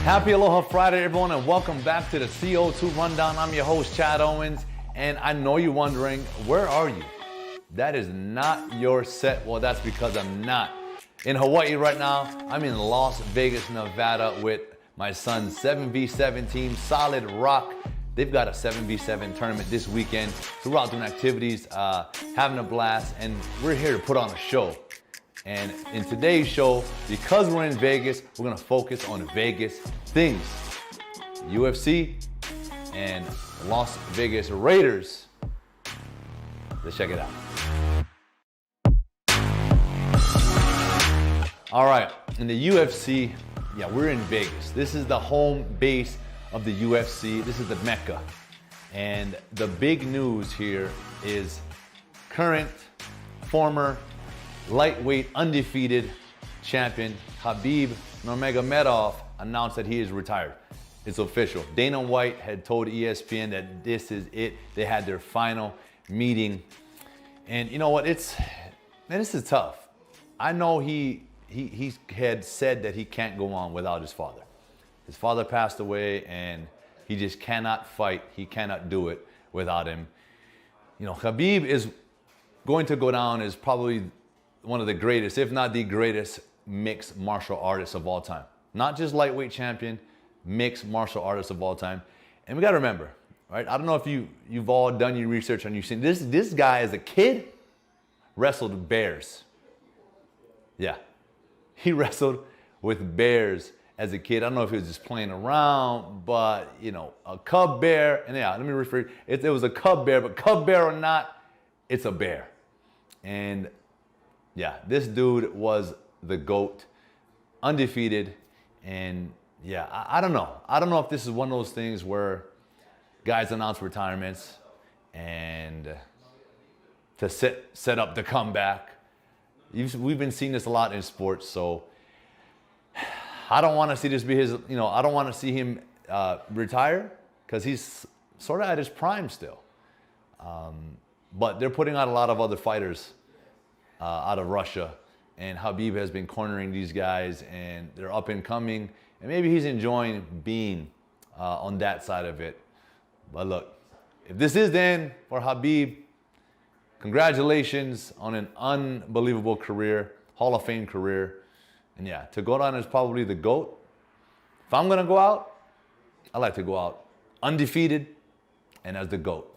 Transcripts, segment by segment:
Happy Aloha Friday, everyone, and welcome back to the CO2 Rundown. I'm your host, Chad Owens, and I know you're wondering, where are you? That is not your set. Well, that's because I'm not in Hawaii right now. I'm in Las Vegas, Nevada with my son's 7v7 team, Solid Rock. They've got a 7v7 tournament this weekend. So we're out doing activities, having a blast, and we're here to put on a show. And in today's show, because we're in Vegas, we're gonna focus on Vegas things. UFC and Las Vegas Raiders. Let's check it out. All right, in the UFC, we're in Vegas. This is the home base of the UFC. This is the Mecca. And the big news here is current, former, lightweight undefeated champion Khabib Nurmagomedov announced that he is retired. It's official. Dana White had told ESPN that this is it. They had their final meeting. And you know what? This is tough. I know he had said that he can't go on without his father. His father passed away and he just cannot fight. He cannot do it without him. You know, Khabib is going to go down as probably one of the greatest, if not the greatest, mixed martial artists of all time. Not just lightweight champion, mixed martial artists of all time. And we gotta remember, right? I don't know if you've all done your research and you've seen this guy as a kid wrestled bears. Yeah, he wrestled with bears as a kid. I don't know if he was just playing around, but you know, a cub bear, and let me rephrase, it was a cub bear, but cub bear or not, it's a bear. And yeah, this dude was the GOAT, undefeated, and I don't know. I don't know if this is one of those things where guys announce retirements and to set up the comeback. We've been seeing this a lot in sports, so I don't want to see this be his, I don't want to see him retire because he's sort of at his prime still. But they're putting out a lot of other fighters out of Russia, and Khabib has been cornering these guys, and they're up and coming, and maybe he's enjoying being on that side of it. But look, if this is the end for Khabib, congratulations on an unbelievable career, Hall of Fame career, and to go down as probably the GOAT. If I'm gonna go out, I like to go out undefeated and as the GOAT.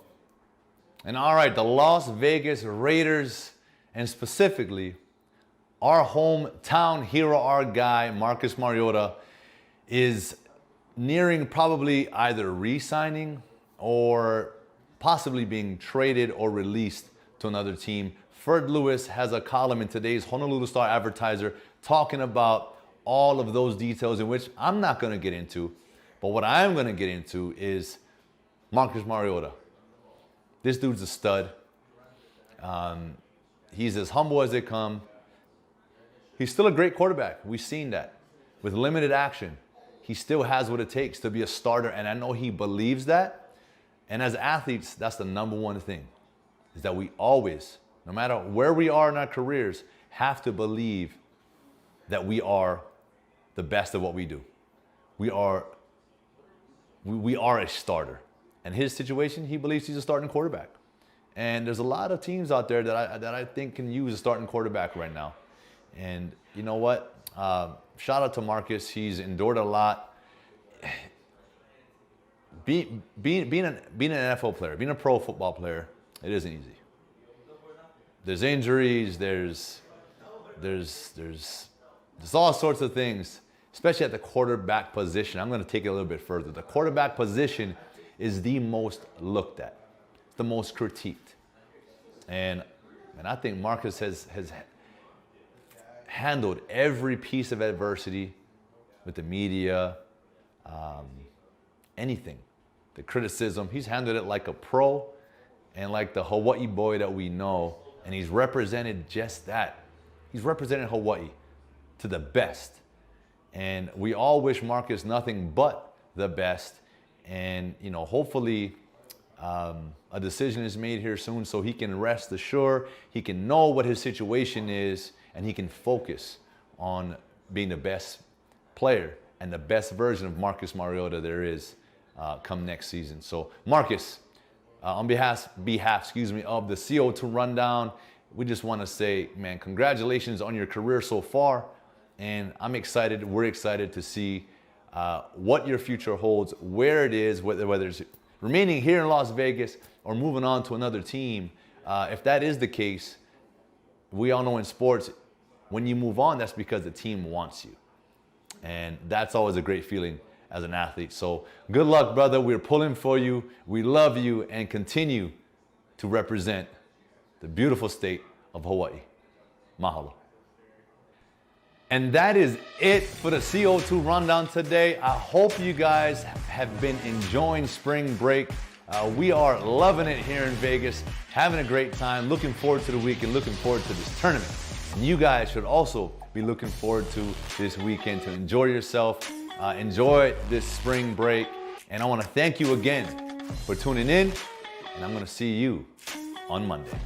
And all right, the Las Vegas Raiders, and specifically our hometown hero, our guy, Marcus Mariota, is nearing probably either re-signing or possibly being traded or released to another team. Ferd Lewis has a column in today's Honolulu Star-Advertiser talking about all of those details, in which I'm not gonna get into, but what I am gonna get into is Marcus Mariota. This dude's a stud. He's as humble as they come. He's still a great quarterback. We've seen that. With limited action, he still has what it takes to be a starter, and I know he believes that. And as athletes, that's the number one thing, is that we always, no matter where we are in our careers, have to believe that we are the best of what we do. We are a starter. And his situation, he believes he's a starting quarterback. And there's a lot of teams out there that I think can use a starting quarterback right now. And you know what? Shout out to Marcus. He's endured a lot. Being an NFL player, being a pro football player, it isn't easy. There's injuries. There's all sorts of things, especially at the quarterback position. I'm going to take it a little bit further. The quarterback position is the most looked at, the most critiqued. And I think Marcus has handled every piece of adversity with the media, anything, the criticism. He's handled it like a pro and like the Hawaii boy that we know. And he's represented just that. He's represented Hawaii to the best. And we all wish Marcus nothing but the best. And, hopefully a decision is made here soon so he can rest assured, he can know what his situation is, and he can focus on being the best player and the best version of Marcus Mariota there is come next season. So Marcus, on behalf of the CO2 Rundown, we just want to say, man, congratulations on your career so far. And I'm excited, we're excited to see what your future holds, where it is, whether it's remaining here in Las Vegas or moving on to another team. If that is the case, we all know in sports, when you move on, that's because the team wants you. And that's always a great feeling as an athlete. So good luck, brother. We're pulling for you. We love you, and continue to represent the beautiful state of Hawaii. Mahalo. And that is it for the CO2 Rundown today. I hope you guys have been enjoying spring break. We are loving it here in Vegas, having a great time, looking forward to the weekend, looking forward to this tournament. And you guys should also be looking forward to this weekend to enjoy yourself, enjoy this spring break. And I want to thank you again for tuning in, and I'm going to see you on Monday.